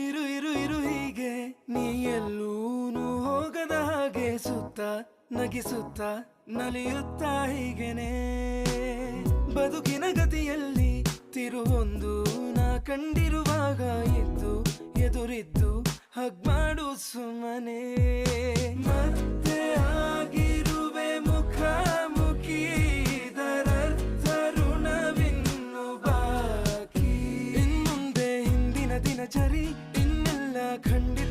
ಇರು ಇರು ಇರು ಹೀಗೆ ನೀ ಎಲ್ಲೂನು ಹೋಗದ ಹಾಗೆ ಸುತ್ತ ನಗಿಸುತ್ತ ನಲಿಯುತ್ತ ಹೀಗೆನೆ ಬದುಕಿನ ಗತಿಯಲ್ಲಿ ತಿರುವೊಂದು ನಾ ಕಂಡಿರುವಾಗ ಇದ್ದು ಎದುರಿದ್ದು ಹಗ್ಮಾಡು ಸುಮ್ಮನೆ ಮತ್ತೆ ಆಗಿರುವೆ ಮುಖಾಮುಖಿ ಇದರರ್ಥ ಋಣವಿನ್ನು ಬಾಕಿ ಇನ್ಮುಂದೆ ಹಿಂದಿನ ದಿನಚರಿ ಇನ್ನೆಲ್ಲ ಖಂಡಿ